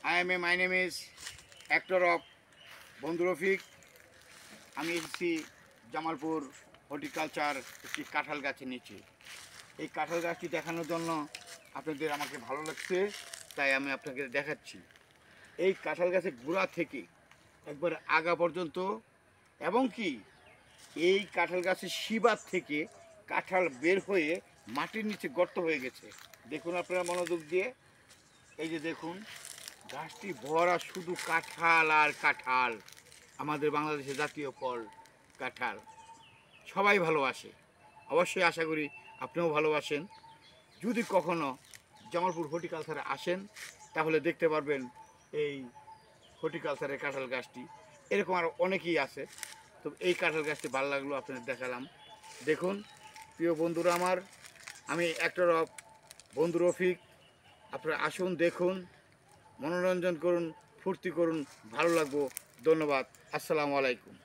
My name is actor of বন্ধু রফিক। আমি এসেছি জামালপুর হর্টিকালচার একটি কাঁঠাল গাছের নিচে। এই কাঁঠাল গাছটি দেখানোর জন্য আপনাদের আমাকে ভালো লাগছে, তাই আমি আপনাকে দেখাচ্ছি। এই কাঁঠাল গাছের গোড়া থেকে একবার আগা পর্যন্ত, এবং কি এই কাঁঠাল গাছের শিবার থেকে কাঁঠাল বের হয়ে মাটির নিচে গর্ত হয়ে গেছে। দেখুন আপনারা মনোযোগ দিয়ে, এই যে দেখুন গাছটি ভরা শুধু কাঁঠাল আর কাঁঠাল। আমাদের বাংলাদেশের জাতীয় ফল কাঁঠাল, সবাই ভালোবাসে। অবশ্যই আশা করি আপনিও ভালোবাসেন। যদি কখনো জামালপুর হর্টিকালচারে আসেন তাহলে দেখতে পারবেন এই হর্টিকালচারের কাঁঠাল গাছটি। এরকম আরও অনেকেই আছে, তো এই কাঁঠাল গাছটি ভালো লাগলো আপনাদের দেখালাম। দেখুন প্রিয় বন্ধুরা আমার, আমি অ্যাক্টর অফ বন্ধু রফিক। আপনারা আসুন, দেখুন, মনোরঞ্জন করুন, ফুর্তি করুন, ভালো লাগবো। ধন্যবাদ। আসসালামু আলাইকুম।